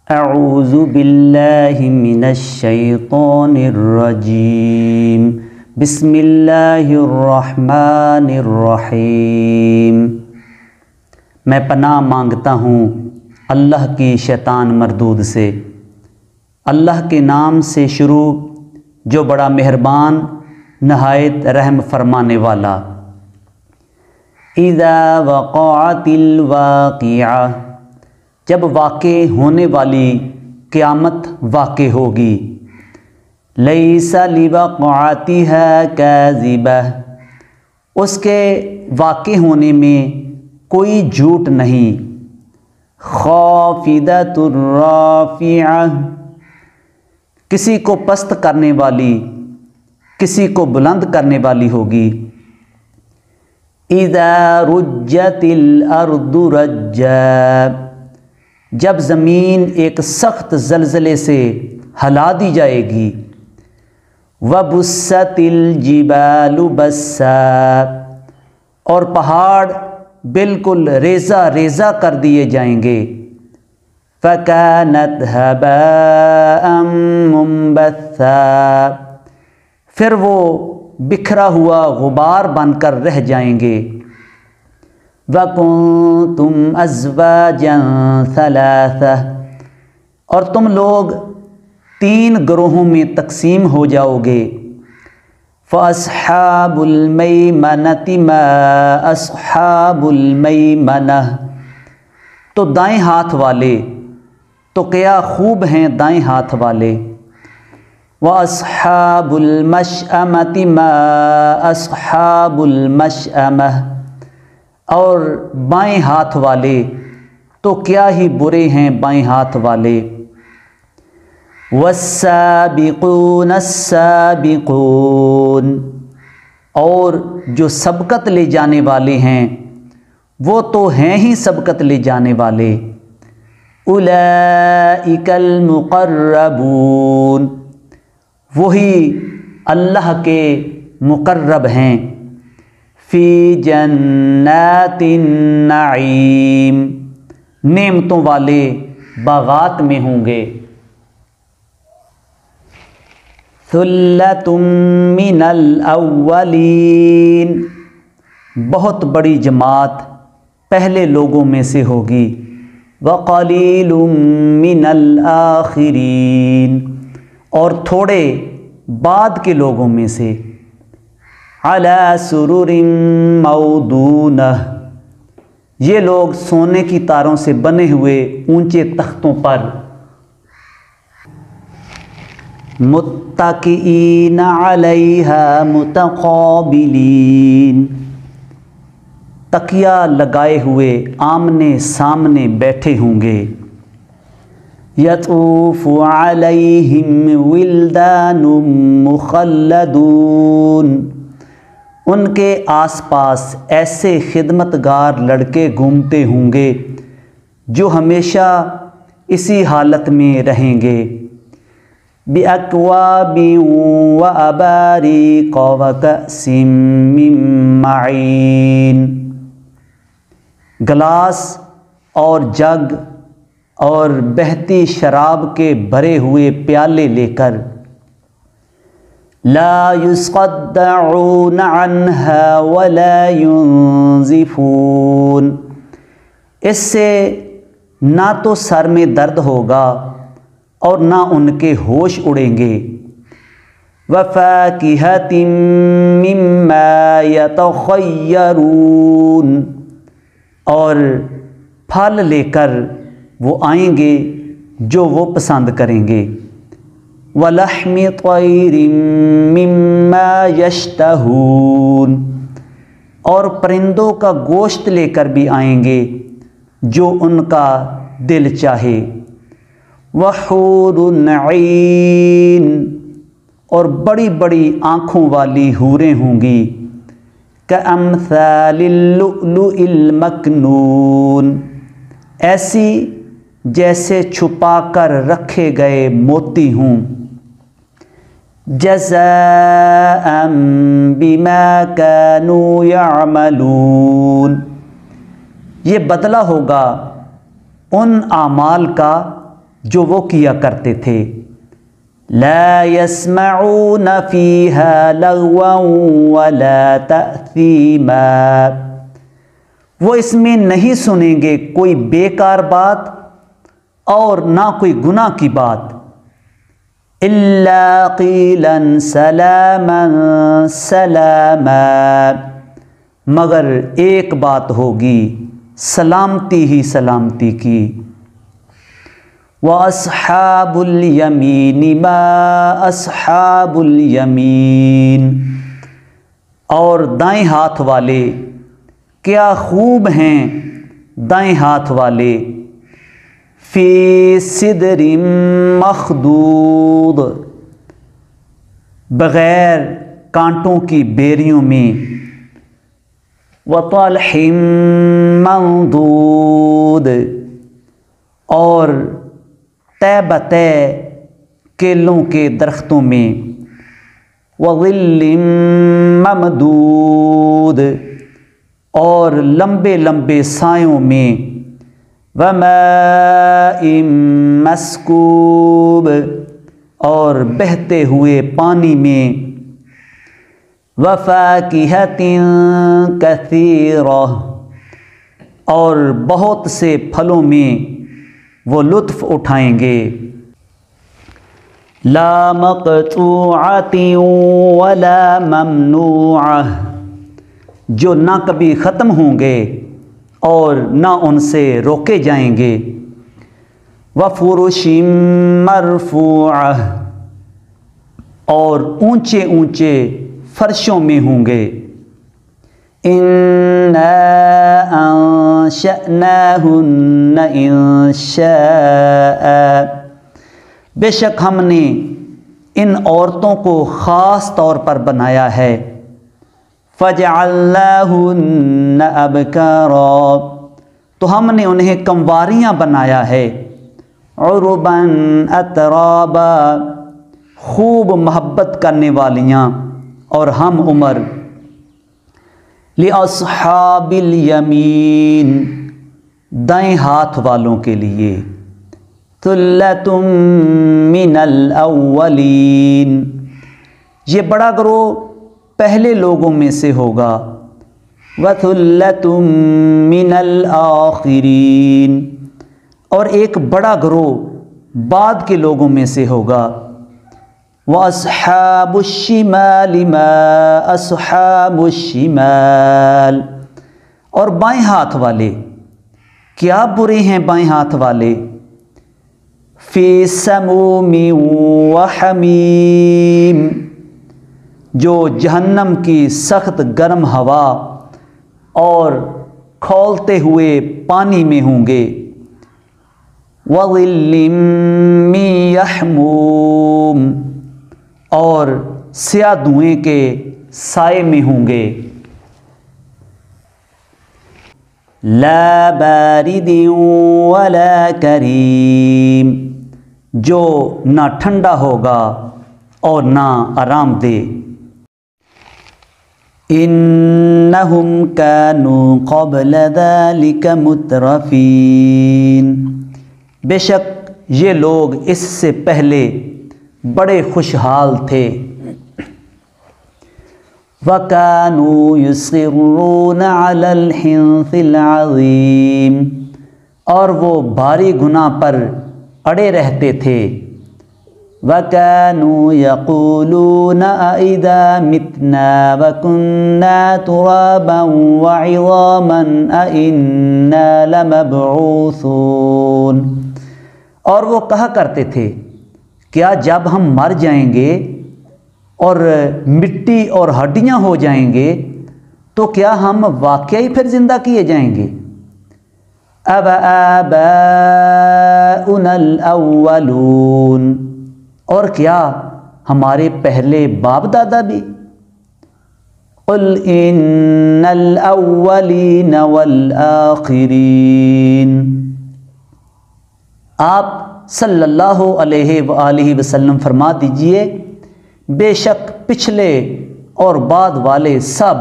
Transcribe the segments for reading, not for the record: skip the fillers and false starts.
اعوذ باللہ من الشیطان الرجیم بسم اللہ الرحمن الرحیم۔ میں پناہ مانگتا ہوں اللہ کی شیطان مردود سے۔ اللہ کے نام سے شروع جو بڑا مہربان نہایت رحم فرمانے والا۔ اذا وقعت الواقعہ، جب واقع ہونے والی قیامت واقع ہوگی۔ لیس لوقعتها کاذبہ، اس کے واقع ہونے میں کوئی جھوٹ نہیں۔ خافضۃ رافعہ، کسی کو پست کرنے والی، کسی کو بلند کرنے والی ہوگی۔ اذا رجت الارض رجا، جب زمین ایک سخت زلزلے سے ہلا دی جائے گی۔ وبست الجبال بسا، اور پہاڑ بالکل ریزہ ریزہ کر دیے جائیں گے۔ فکانت ہباء منبثا، پھر وہ بکھرا ہوا غبار بن کر رہ جائیں گے۔ وَكُنْتُمْ أَزْوَاجًا ثَلَاثَةً، اور تم لوگ 3 گروہوں میں تقسیم ہو جاؤ گے۔ فَأَصْحَابُ الْمَيْمَنَةِ مَا أَصْحَابُ الْمَيْمَنَةِ، تو دائیں ہاتھ والے تو کیا خوب ہیں دائیں ہاتھ والے۔ وَأَصْحَابُ الْمَشْأَمَةِ مَا أَصْحَابُ الْمَشْأَمَةِ، اور بائیں ہاتھ والے تو کیا ہی برے ہیں بائیں ہاتھ والے۔ والسابقون السابقون، اور جو سبقت لے جانے والے ہیں وہ تو ہیں ہی سبقت لے جانے والے۔ اولئک المقربون، وہی اللہ کے مقرب ہیں۔ فی جنات النعیم، نعمتوں والے باغات میں ہوں گے۔ ثلۃ من الاولین، بہت بڑی جماعت پہلے لوگوں میں سے ہوگی۔ وقلیل من الاخرین، اور تھوڑے بعد کے لوگوں میں سے۔ علی سرر موضونہ، یہ لوگ سونے کی تاروں سے بنے ہوئے اونچے تختوں پر۔ متکئین علیہا متقابلین، تکیہ لگائے ہوئے آمنے سامنے بیٹھے ہوں گے۔ یطوف علیہم ولدان مخلدون، ان کے آس پاس ایسے خدمتگار لڑکے گھومتے ہوں گے جو ہمیشہ اسی حالت میں رہیں گے۔ بِأَكْوَابٍ وَأَبَارِيقَ وَكَأْسٍ مِّن مَّعِينٍ، گلاس اور جگ اور بہتی شراب کے بھرے ہوئے پیالے لے کر۔ لا يصدعون عنها ولا ينزفون، اس سے نہ تو سر میں درد ہوگا اور نہ ان کے ہوش اڑیں گے۔ وفاکہۃ مما یتخیرون، اور پھل لے کر وہ آئیں گے جو وہ پسند کریں گے۔ وَلَحْمِ طَيْرٍ مِّمَّا يَشْتَهُونَ، اور پرندوں کا گوشت لے کر بھی آئیں گے جو ان کا دل چاہے۔ وَحُورٌ عِین، اور بڑی بڑی آنکھوں والی حوریں ہوں گی۔ كَأَمْثَالِ اللُّؤْلُؤِ الْمَكْنُونِ، ایسی جیسے چھپا کر رکھے گئے موتی ہوں۔ جزاء بما كانوا يعملون، یہ بدلہ ہوگا ان اعمال کا جو وہ کیا کرتے تھے۔ لا يسمعون فيها لغوا ولا تأثیما، وہ اس میں نہیں سنیں گے کوئی بیکار بات اور نہ کوئی گناہ کی بات۔ الا قیلا سلاما سلاما، مگر ایک بات ہوگی سلامتی ہی سلامتی کی۔ وَأَصْحَابُ الْيَمِينِ مَا أَصْحَابُ الْيَمِينِ، اور دائیں ہاتھ والے کیا خوب ہیں دائیں ہاتھ والے۔ فی صدر مخدود، بغیر کانٹوں کی بیریوں میں۔ وطلح منضود، اور طے بطے کیلوں کے درختوں میں۔ وظل ممدود، اور لمبے لمبے سایوں میں۔ وماء مسکوب، اور بہتے ہوئے پانی میں۔ وفاکہۃ کثیرہ، اور بہت سے پھلوں میں وہ لطف اٹھائیں گے۔ لا مقطوعۃ ولا ممنوعہ، جو نہ کبھی ختم ہوں گے اور نہ ان سے روکے جائیں گے۔ وفرش مرفوعہ، اور اونچے اونچے فرشوں میں ہوں گے۔ انا انشأناہن انشاء، بے شک ہم نے ان عورتوں کو خاص طور پر بنایا ہے۔ فجعلناہن ابکارا، تو ہم نے انہیں کنواریاں بنایا ہے۔ عربا اترابا، خوب محبت کرنے والیاں اور ہم عمر۔ لأصحاب الیمین، دائیں ہاتھ والوں کے لیے۔ ثلۃ من الاولین، یہ بڑا گروہ پہلے لوگوں میں سے ہوگا۔ وثلۃ من الآخرین، اور ایک بڑا گروہ بعد کے لوگوں میں سے ہوگا۔ وَأَصْحَابُ الشِّمَالِ مَا أَصْحَابُ الشِّمَالِ، اور بائیں ہاتھ والے کیا برے ہیں بائیں ہاتھ والے۔ فِي سَمُومٍ وَحَمِيمٍ، جو جہنم کی سخت گرم ہوا اور کھولتے ہوئے پانی میں ہوں گے۔ وَظِلٍّ مِّن يَحْمُومٍ، اور سیاہ دھوئیں کے سائے میں ہوں گے۔ لا بارد ولا کریم، جو نہ ٹھنڈا ہوگا اور نہ آرام دہ۔ انہم کانوا قبل ذلک مترفین، بے شک یہ لوگ اس سے پہلے بڑے خوشحال تھے۔ وَكَانُوا يُصِرُّونَ عَلَى الْحِنثِ الْعَظِيمِ، اور وہ بھاری گناہ پر اڑے رہتے تھے۔ وَكَانُوا يَقُولُونَ أَإِذَا مِتْنَا وَكُنَّا تُرَابًا وَعِظَامًا أَإِنَّا لَمَبْعُوثُونَ، اور وہ کہا کرتے تھے کیا جب ہم مر جائیں گے اور مٹی اور ہڈیاں ہو جائیں گے تو کیا ہم واقعی پھر زندہ کیے جائیں گے؟ اب آباؤنا الاولون، اور کیا ہمارے پہلے باپ دادا بھی؟ قل ان الاولین والآخرین، آپ صلی اللہ علیہ وآلہ وسلم فرما دیجئے بے شک پچھلے اور بعد والے سب۔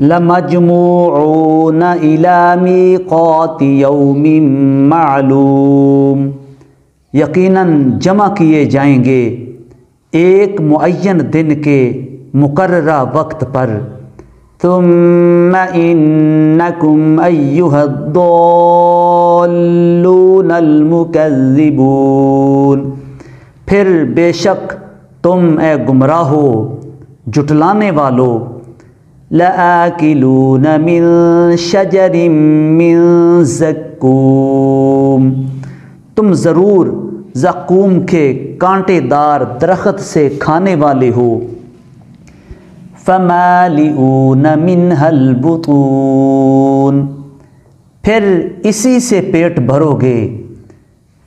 لمجموعون إلى میقات یوم معلوم، یقیناً جمع کیے جائیں گے ایک معین دن کے مقررہ وقت پر۔ ثم انکم ایھا الضالون المکذبون، پھر بے شک تم اے گمراہو جھٹلانے والو، لآکلون من شجر من زقوم، تم ضرور زقوم کے کانٹے دار درخت سے کھانے والے ہو۔ فمالئون منها البطون، پھر اسی سے پیٹ بھرو گے۔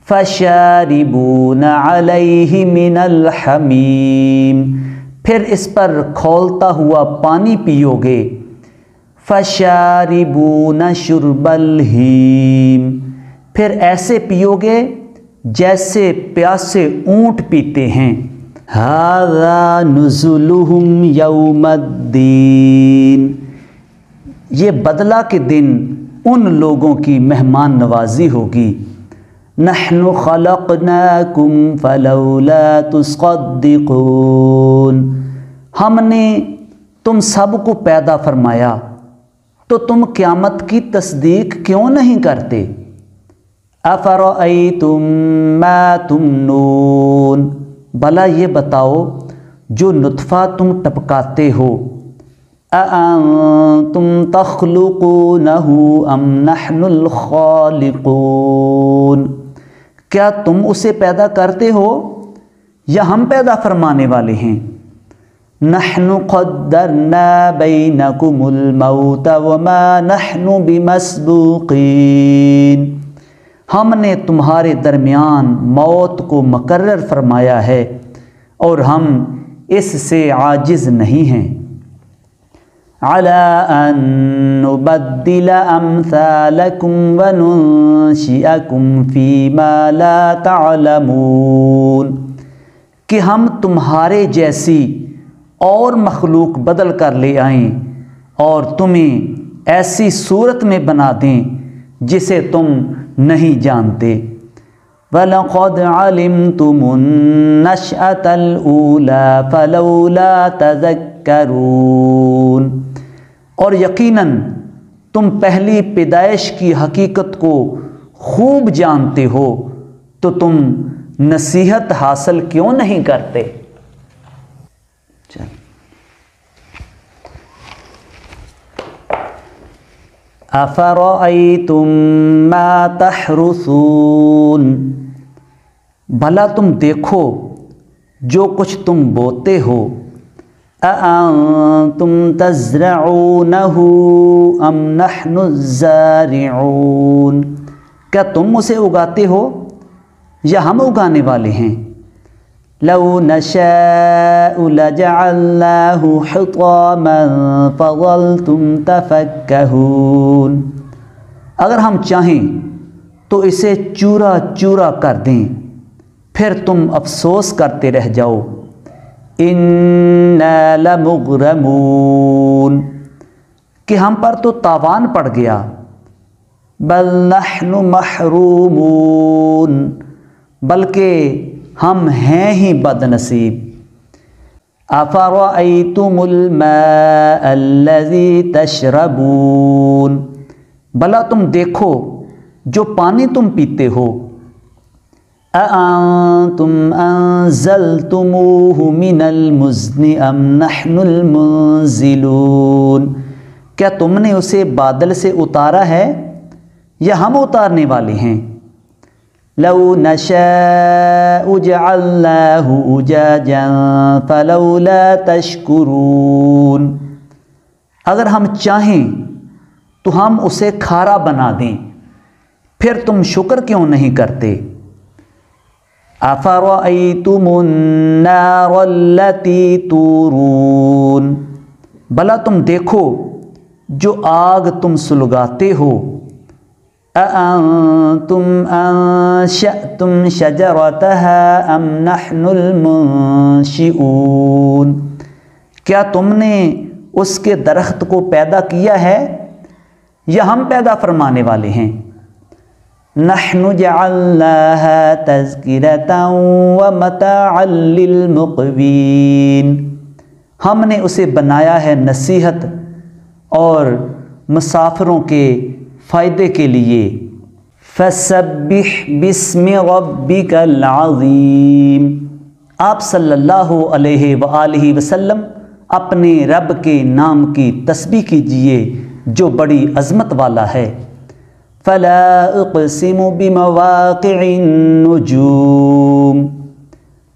فشاربون علیہ من الحمیم، پھر اس پر کھولتا ہوا پانی پیو گے۔ فشاربون شرب الہیم، پھر ایسے پیو گے جیسے پیاسے اونٹ پیتے ہیں۔ ھذا نزلہم یوم الدین، یہ بدلہ کے دن ان لوگوں کی مہمان نوازی ہوگی۔ نحن خلقناکم فلولا تصدقون، ہم نے تم سب کو پیدا فرمایا تو تم قیامت کی تصدیق کیوں نہیں کرتے؟ افرأیتم ما تمنون، بھلا یہ بتاؤ جو نطفہ تم ٹپکاتے ہو۔ اَأَنتُمْ تَخْلُقُونَهُ أَمْ نَحْنُ الْخَالِقُونَ، کیا تم اسے پیدا کرتے ہو یا ہم پیدا فرمانے والے ہیں؟ نَحْنُ قَدَّرْنَا بَيْنَكُمُ الْمَوْتَ وَمَا نَحْنُ بِمَسْبُوقِينَ، ہم نے تمہارے درمیان موت کو مقرر فرمایا ہے اور ہم اس سے عاجز نہیں ہیں۔ عَلَىٰ أَن نُبَدِّلَ أَمْثَالَكُمْ وَنُنشِئَكُمْ فِي مَا لَا تَعْلَمُونَ، کہ ہم تمہارے جیسی اور مخلوق بدل کر لے آئیں اور تمہیں ایسی صورت میں بنا دیں جسے تم نہیں جانتے۔ وَلَقَدْ عَلِمْتُمُ النَّشْأَةَ الْأُولَىٰ فَلَوْلَا تَذَكَّرُونَ، اور یقیناً تم پہلی پیدائش کی حقیقت کو خوب جانتے ہو تو تم نصیحت حاصل کیوں نہیں کرتے؟ افرأیتم ما تحرثون، بھلا تم دیکھو جو کچھ تم بوتے ہو۔ اَأَنتُمْ تَزْرَعُونَهُ أَمْ نَحْنُ الزَّارِعُونَ، کیا تم اسے اگاتے ہو یا ہم اگانے والے ہیں؟ لَوْ نَشَاءُ لَجَعَلْنَاهُ حُطَامًا فَظَلْتُمْ تَفَكَّهُونَ، اگر ہم چاہیں تو اسے چورا چورا کر دیں پھر تم افسوس کرتے رہ جاؤ۔ اِنَّا لَمُغْرَمُونَ، کہ ہم پر تو تاوان پڑ گیا۔ بَلْ نَحْنُ مَحْرُومُونَ، بلکہ ہم ہیں ہی بد نصیب۔ اَفَرَأَيْتُمُ الْمَاءَ الَّذِي تَشْرَبُونَ، بھلا تم دیکھو جو پانی تم پیتے ہو۔ اَأَنتُمْ أَنزَلْتُمُوهُ مِنَ الْمُزْنِ أَمْ نَحْنُ الْمُنزِلُونَ، کیا تم نے اسے بادل سے اتارا ہے یا ہم اتارنے والے ہیں؟ لَوْ نَشَاءُ جَعَلْنَاهُ أُجَاجًا فَلَوْلَا تَشْكُرُونَ، اگر ہم چاہیں تو ہم اسے کھارا بنا دیں پھر تم شکر کیوں نہیں کرتے؟ اَفَرَأَيْتُمُ النَّارَ الَّتِي تُورُونَ، بھلا تم دیکھو جو آگ تم سلگاتے ہو۔ اَأَنتُمْ أَنشَأْتُمْ شَجَرَتَهَا أَمْ نَحْنُ الْمُنشِئُونَ، کیا تم نے اس کے درخت کو پیدا کیا ہے یا ہم پیدا فرمانے والے ہیں؟ نحن جعلناها تذکرة ومتاعا للمقوین، ہم نے اسے بنایا ہے نصیحت اور مسافروں کے فائدے کے لیے۔ فسبح باسم ربک العظیم، آپ صلی اللہ علیہ وآلہ وسلم اپنے رب کے نام کی تسبیح کیجئے جو بڑی عظمت والا ہے۔ فلا اقسم بمواقع النجوم،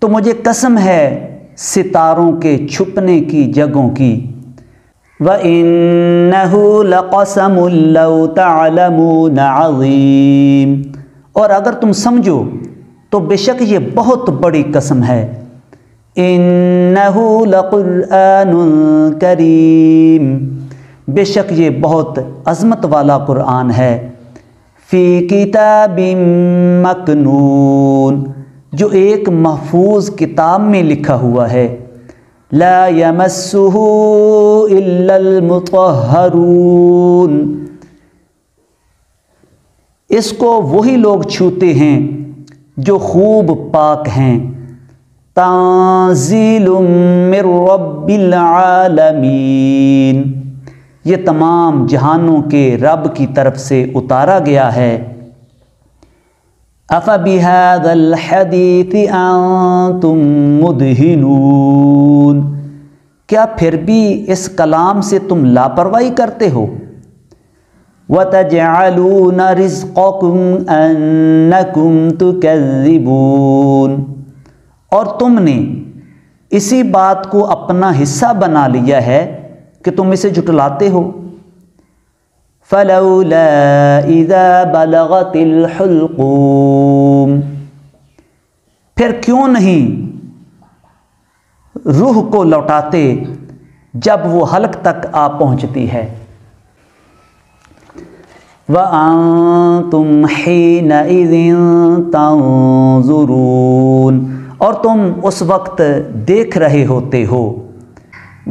تو مجھے قسم ہے ستاروں کے چھپنے کی جگہوں کی۔ وَإِنَّهُ لَقَسَمٌ لَوْ تَعْلَمُونَ عَظِيمٌ، اور اگر تم سمجھو تو بے شک یہ بہت بڑی قسم ہے۔ إِنَّهُ لَقُرْآنٌ كَرِيمٌ، بے شک یہ بہت عظمت والا قرآن ہے۔ فی کتاب مکنون، جو ایک محفوظ کتاب میں لکھا ہوا ہے۔ لا یمسہ الا المطہرون، اس کو وہی لوگ چھوتے ہیں جو خوب پاک ہیں۔ تنزیل من رب العالمین، یہ تمام جہانوں کے رب کی طرف سے اتارا گیا ہے۔ أَفَبِهَذَا الْحَدِيثِ أَنْتُمْ مُدْهِنُونَ، کیا پھر بھی اس کلام سے تم لاپرواہی کرتے ہو؟ وَتَجْعَلُونَ رِزْقَكُمْ أَنَّكُمْ تُكَذِّبُونَ، اور تم نے اسی بات کو اپنا حصہ بنا لیا ہے کہ تم اسے جھٹلاتے ہو۔ فَلَوْلَا إِذَا بَلَغَتِ الْحُلْقُومَ، پھر کیوں نہیں روح کو لوٹاتے جب وہ حلق تک آ پہنچتی ہے۔ وَأَنْتُمْ حِينَئِذٍ تَنْظُرُونَ، اور تم اس وقت دیکھ رہے ہوتے ہو۔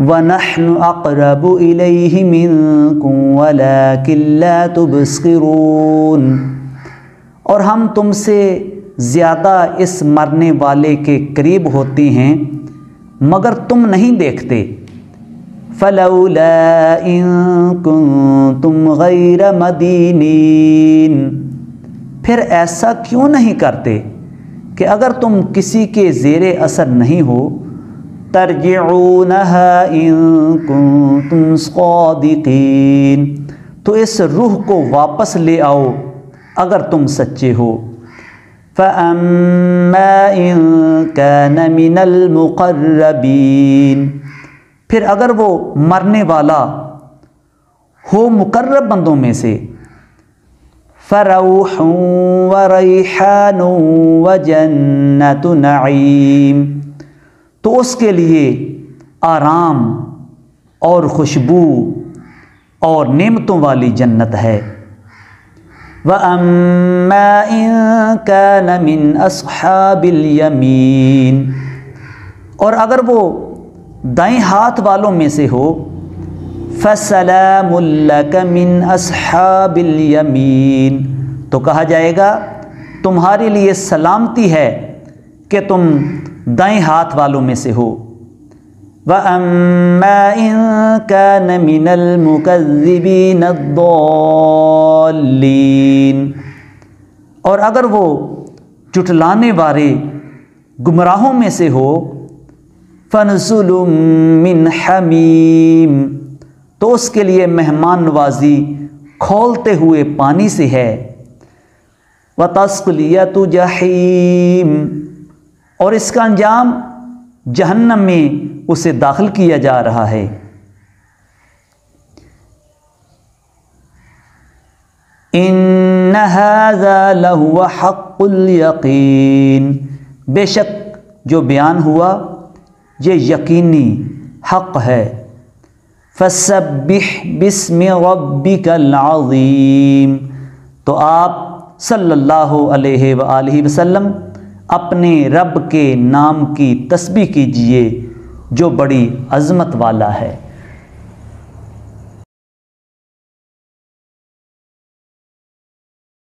وَنَحْنُ أَقْرَبُ إِلَيْهِ مِنْكُمْ وَلَكِنْ لَا تُبْصِرُونَ، اور ہم تم سے زیادہ اس مرنے والے کے قریب ہوتے ہیں مگر تم نہیں دیکھتے۔ فَلَوْلَا إِن كُنتُمْ غَيْرَ مَدِينِينَ، پھر ایسا کیوں نہیں کرتے کہ اگر تم کسی کے زیر اثر نہیں ہو۔ ترجعونها ان کنتم صادقین، تو اس روح کو واپس لے آؤ اگر تم سچے ہو۔ فَأَمَّا إِن كَانَ مِنَ الْمُقَرَّبِينَ، پھر اگر وہ مرنے والا ہو مقرب بندوں میں سے۔ فَرَوْحٌ وَرَيْحَانٌ وَجَنَّةُ نَعِيمٍ، تو اس کے لیے آرام اور خوشبو اور نعمتوں والی جنت ہے۔ وَأَمَّا إِن كَانَ مِنْ أَصْحَابِ الْيَمِينِ، اور اگر وہ دائیں ہاتھ والوں میں سے ہو۔ فَسَلَامٌ لَكَ مِنْ أَصْحَابِ الْيَمِينِ، تو کہا جائے گا تمہارے لیے سلامتی ہے کہ تم دائیں ہاتھ والوں میں سے ہو۔ وَأَمَّا إِن كَانَ مِنَ الْمُكَذِّبِينَ الضَّالِّينَ، اور اگر وہ جھٹلانے والے گمراہوں میں سے ہو۔ فَنُزُلٌ مِّنْ حَمِيمٍ، تو اس کے لیے مہمان نوازی کھولتے ہوئے پانی سے ہے۔ وَتَصْلِيَةُ جَحِيمٍ، اور اس کا انجام جہنم میں اسے داخل کیا جا رہا ہے۔ إِنَّ هَذَا لَهُوَ حَقُّ الْيَقِينِ، بے شک جو بیان ہوا یہ یقینی حق ہے۔ فَسَبِّحْ بِاسْمِ رَبِّكَ الْعَظِيمِ، تو آپ صلی اللہ علیہ وآلہ وسلم اپنے رب کے نام کی تسبیح کیجئے جو بڑی عظمت والا ہے۔